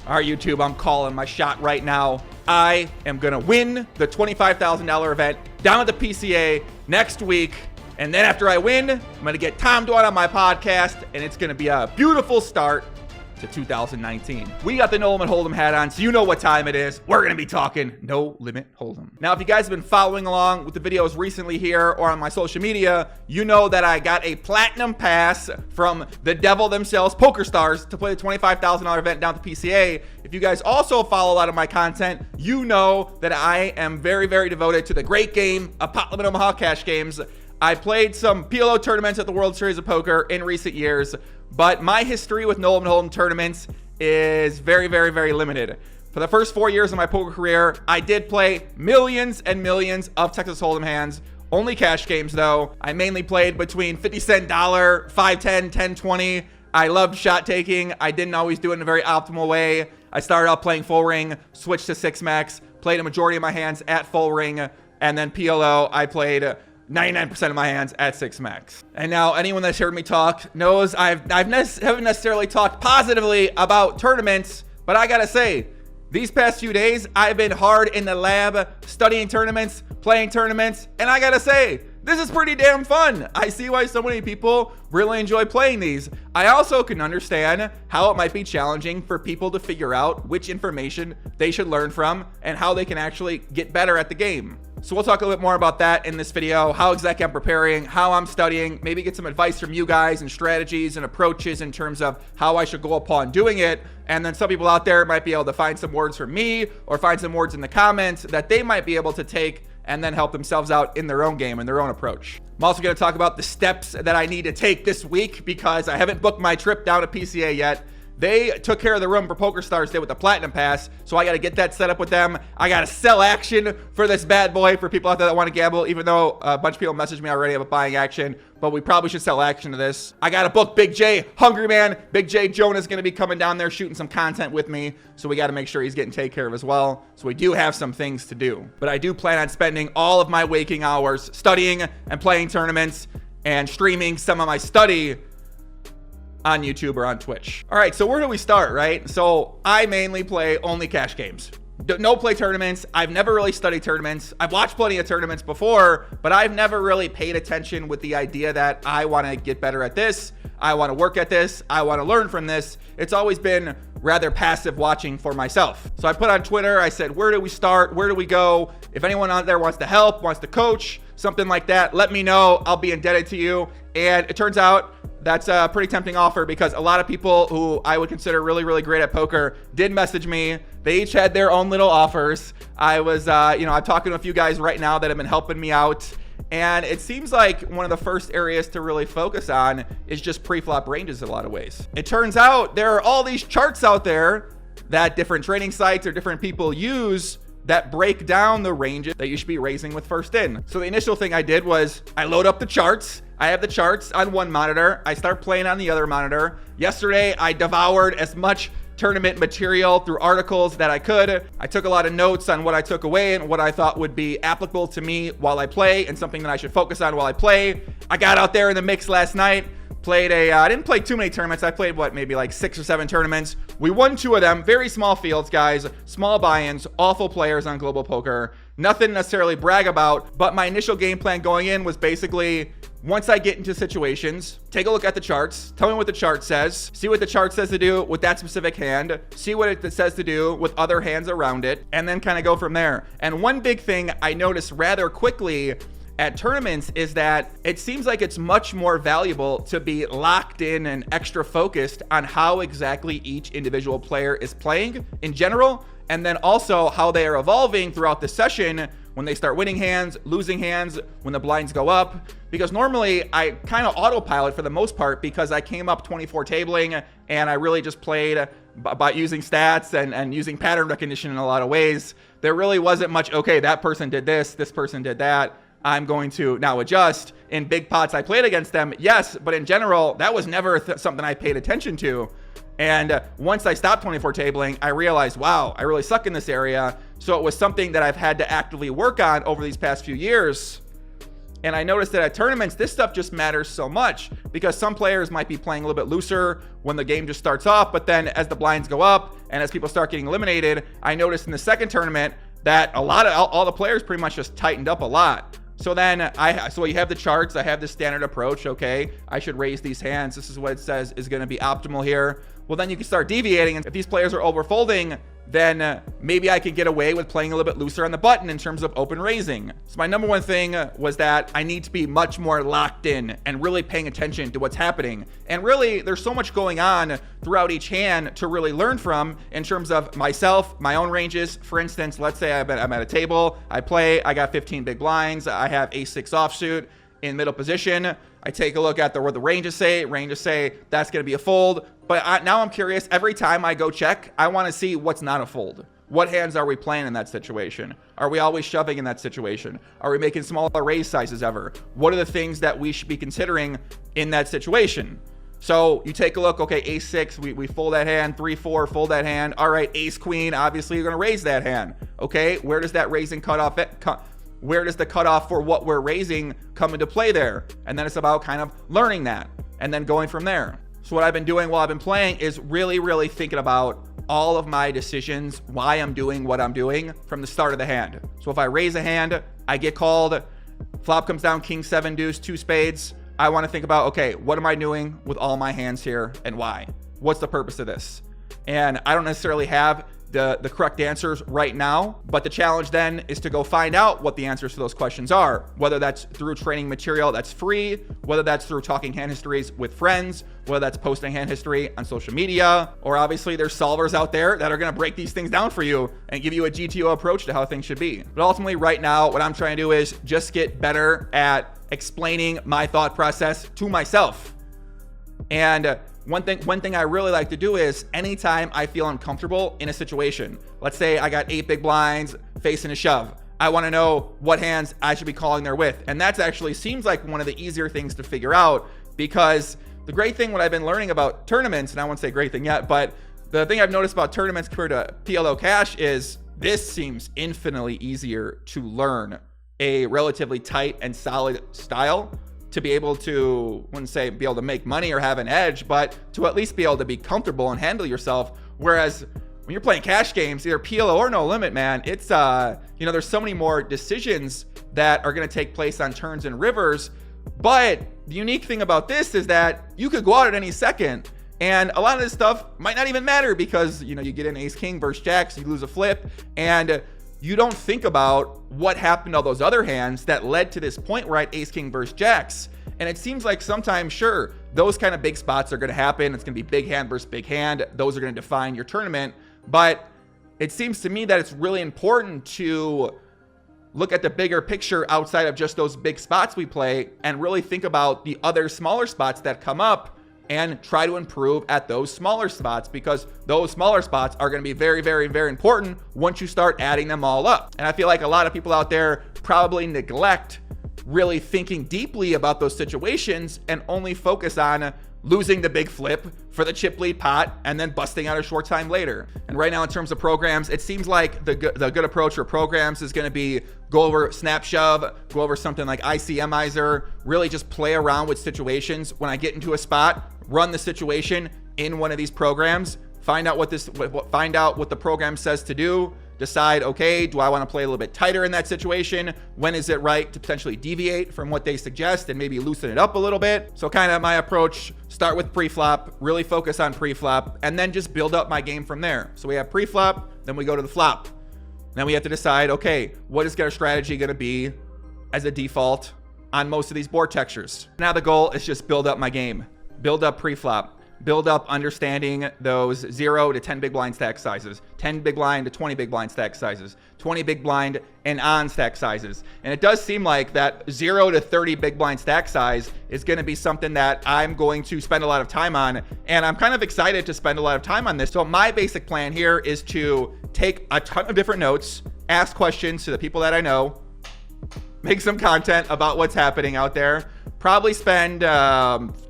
All right, YouTube, I'm calling my shot right now. I am going to win the $25,000 event down at the PCA next week. And then after I win, I'm going to get Tom Dwan on my podcast, and it's going to be a beautiful start to 2019. We got the No Limit Hold'em hat on, so you know what time it is. We're going to be talking No Limit Hold'em. Now, if you guys have been following along with the videos recently here or on my social media, you know that I got a platinum pass from the devil themselves, Pokerstars, to play the $25,000 event down at the PCA. If you guys also follow a lot of my content, you know that I am very, very devoted to the great game of Pot Limit Omaha Cash Games. I played some PLO tournaments at the World Series of Poker in recent years, but my history with No Limit Hold'em tournaments is very, very, very limited. For the first 4 years of my poker career, I did play millions and millions of Texas Hold'em hands, only cash games though. I mainly played between 50-cent dollar, 5-10, 10-20. I loved shot taking. I didn't always do it in a very optimal way. I started out playing full ring, switched to 6-max, played a majority of my hands at full ring, and then PLO, I played 99% of my hands at 6-max. And now anyone that's heard me talk knows I haven't necessarily talked positively about tournaments, but I gotta say, these past few days, I've been hard in the lab, studying tournaments, playing tournaments, and I gotta say, this is pretty damn fun. I see why so many people really enjoy playing these. I also can understand how it might be challenging for people to figure out which information they should learn from and how they can actually get better at the game. So we'll talk a little bit more about that in this video, how exactly I'm preparing, how I'm studying, maybe get some advice from you guys and strategies and approaches in terms of how I should go upon doing it. And then some people out there might be able to find some words from me or find some words in the comments that they might be able to take and then help themselves out in their own game and their own approach. I'm also going to talk about the steps that I need to take this week because I haven't booked my trip down to PCA yet. They took care of the room for Pokerstars Day with the Platinum Pass, so I got to get that set up with them. I got to sell action for this bad boy for people out there that want to gamble, even though a bunch of people messaged me already about buying action, but we probably should sell action to this. I got to book Big J, Hungry Man. Big J Jonah is going to be coming down there shooting some content with me, so we got to make sure he's getting taken care of as well. So we do have some things to do, but I do plan on spending all of my waking hours studying and playing tournaments and streaming some of my study on YouTube or on Twitch. All right, so where do we start, right? So I mainly play only cash games. No play tournaments. I've never really studied tournaments. I've watched plenty of tournaments before, but I've never really paid attention with the idea that I want to get better at this. I want to work at this. I want to learn from this. It's always been rather passive watching for myself. So I put on Twitter, I said, where do we start? Where do we go? If anyone out there wants to help, wants to coach, something like that, let me know. I'll be indebted to you. And it turns out that's a pretty tempting offer because a lot of people who I would consider really, really great at poker did message me. They each had their own little offers. I was, I'm talking to a few guys right now that have been helping me out. And it seems like one of the first areas to really focus on is just pre-flop ranges in a lot of ways. It turns out there are all these charts out there that different trading sites or different people use that break down the ranges that you should be raising with first in. So the initial thing I did was I load up the charts. I have the charts on one monitor. I start playing on the other monitor. Yesterday, I devoured as much tournament material through articles that I could. I took a lot of notes on what I took away and what I thought would be applicable to me while I play and something that I should focus on while I play. I got out there in the mix last night. I didn't play too many tournaments. I played maybe like 6 or 7 tournaments. We won 2 of them. Very small fields, guys. Small buy-ins, awful players on Global Poker. Nothing necessarily brag about, but my initial game plan going in was basically, once I get into situations, take a look at the charts, tell me what the chart says, see what the chart says to do with that specific hand, see what it says to do with other hands around it, and then kind of go from there. And one big thing I noticed rather quickly at tournaments is that it seems like it's much more valuable to be locked in and extra focused on how exactly each individual player is playing in general, and then also how they are evolving throughout the session when they start winning hands, losing hands, when the blinds go up. Because normally I kind of autopilot for the most part because I came up 24 tabling and I really just played by using stats and using pattern recognition in a lot of ways. There really wasn't much, okay, that person did this person did that. I'm going to now adjust. In big pots I played against them, yes, but in general, that was never something I paid attention to. And once I stopped 24 tabling, I realized, wow, I really suck in this area. So it was something that I've had to actively work on over these past few years. And I noticed that at tournaments, this stuff just matters so much because some players might be playing a little bit looser when the game just starts off. But then as the blinds go up and as people start getting eliminated, I noticed in the second tournament that all the players pretty much just tightened up a lot. So then so you have the charts. I have the standard approach. Okay, I should raise these hands. This is what it says is going to be optimal here. Well, then you can start deviating. And if these players are overfolding, then maybe I could get away with playing a little bit looser on the button in terms of open raising. So my number one thing was that I need to be much more locked in and really paying attention to what's happening. And really, there's so much going on throughout each hand to really learn from in terms of myself, my own ranges. For instance, let's say I'm at a table, I got 15 big blinds, I have ace-6 offsuit in middle position. I take a look at what the ranges say. Ranges say that's going to be a fold. But now I'm curious. Every time I go check, I want to see what's not a fold. What hands are we playing in that situation? Are we always shoving in that situation? Are we making smaller raise sizes ever? What are the things that we should be considering in that situation? So you take a look. Okay, ace-6, we fold that hand. 3-4, fold that hand. All right, ace-queen. Obviously, you're going to raise that hand. Okay, where does that raising cutoff where does the cutoff for what we're raising come into play there? And then it's about kind of learning that and then going from there. So what I've been doing while I've been playing is really, really thinking about all of my decisions, why I'm doing what I'm doing from the start of the hand. So if I raise a hand, I get called, flop comes down, king, 7 deuce, 2 spades. I want to think about, okay, what am I doing with all my hands here and why? What's the purpose of this? And I don't necessarily have the correct answers right now, but the challenge then is to go find out what the answers to those questions are, whether that's through training material that's free, whether that's through talking hand histories with friends, whether that's posting hand history on social media, or obviously there's solvers out there that are going to break these things down for you and give you a GTO approach to how things should be. But ultimately right now, what I'm trying to do is just get better at explaining my thought process to myself. And one thing I really like to do is anytime I feel uncomfortable in a situation, let's say I got 8 big blinds facing a shove, I want to know what hands I should be calling there with. And that's actually seems like one of the easier things to figure out, because the great thing, what I've been learning about tournaments, and I won't say great thing yet, but the thing I've noticed about tournaments compared to PLO cash is this seems infinitely easier to learn a relatively tight and solid style to be able to, I wouldn't say be able to make money or have an edge, but to at least be able to be comfortable and handle yourself. Whereas when you're playing cash games, either PLO or no limit, man, it's, there's so many more decisions that are going to take place on turns and rivers. But the unique thing about this is that you could go out at any second, and a lot of this stuff might not even matter because, you get an ace king versus jacks, you lose a flip, and you don't think about what happened to all those other hands that led to this point where I had ace king versus jacks. And it seems like sometimes, sure, those kind of big spots are going to happen. It's going to be big hand versus big hand. Those are going to define your tournament. But it seems to me that it's really important to look at the bigger picture outside of just those big spots we play and really think about the other smaller spots that come up and try to improve at those smaller spots, because those smaller spots are going to be very, very, very important once you start adding them all up. And I feel like a lot of people out there probably neglect really thinking deeply about those situations and only focus on losing the big flip for the chip lead pot and then busting out a short time later. And right now, in terms of programs, it seems like the good approach for programs is going to be go over snap shove, go over something like ICMizer, really just play around with situations. When I get into a spot, run the situation in one of these programs, find out what the program says to do, decide, okay, do I want to play a little bit tighter in that situation? When is it right to potentially deviate from what they suggest and maybe loosen it up a little bit? So kind of my approach, start with pre-flop, really focus on pre-flop, and then just build up my game from there. So we have pre-flop, then we go to the flop. Then we have to decide, okay, what is our strategy going to be as a default on most of these board textures? Now the goal is just build up my game, build up pre-flop, build up understanding those 0 to 10 big blind stack sizes, 10 big blind to 20 big blind stack sizes, 20 big blind and on stack sizes. And it does seem like that 0 to 30 big blind stack size is going to be something that I'm going to spend a lot of time on. And I'm kind of excited to spend a lot of time on this. So my basic plan here is to take a ton of different notes, ask questions to the people that I know, make some content about what's happening out there, probably spend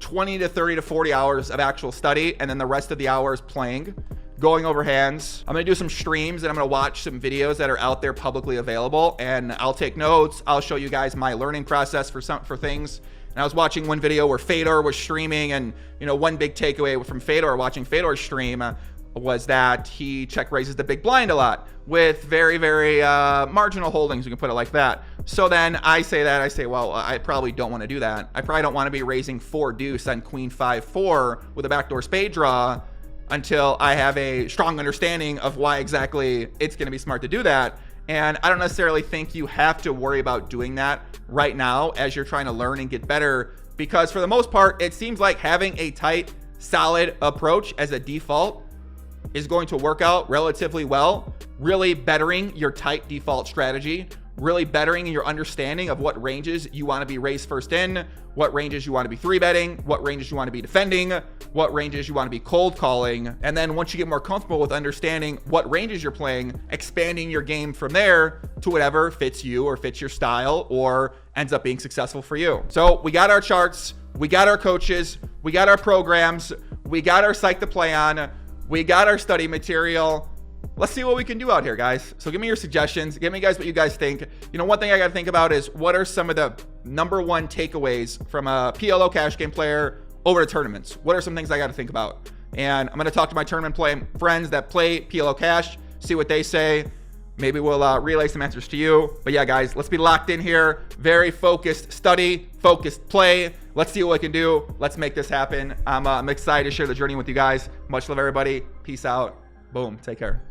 20 to 30 to 40 hours of actual study, and then the rest of the hours playing. going over hands. I'm gonna do some streams and I'm gonna watch some videos that are out there publicly available, and I'll take notes. I'll show you guys my learning process for things. And I was watching one video where Fedor was streaming, and one big takeaway from Fedor watching Fedor stream was that he check raises the big blind a lot with very, very marginal holdings, you can put it like that. So then I say, well, I probably don't want to do that. I probably don't want to be raising 4 deuce on queen 5-4 with a backdoor spade draw until I have a strong understanding of why exactly it's going to be smart to do that. And I don't necessarily think you have to worry about doing that right now as you're trying to learn and get better, because for the most part, it seems like having a tight, solid approach as a default is going to work out relatively well, really bettering your tight default strategy, really bettering your understanding of what ranges you want to be raised first in, what ranges you want to be 3-betting, what ranges you want to be defending, what ranges you want to be cold calling. And then once you get more comfortable with understanding what ranges you're playing, expanding your game from there to whatever fits you or fits your style or ends up being successful for you. So we got our charts, we got our coaches, we got our programs, we got our site to play on, we got our study material. Let's see what we can do out here, guys. So give me your suggestions. Give me guys what you guys think. One thing I got to think about is what are some of the #1 takeaways from a PLO cash game player over to tournaments? What are some things I got to think about? And I'm going to talk to my tournament play friends that play PLO cash, see what they say. Maybe we'll relay some answers to you. But yeah, guys, let's be locked in here. Very focused study, focused play. Let's see what we can do. Let's make this happen. I'm excited to share the journey with you guys. Much love, everybody. Peace out. Boom. Take care.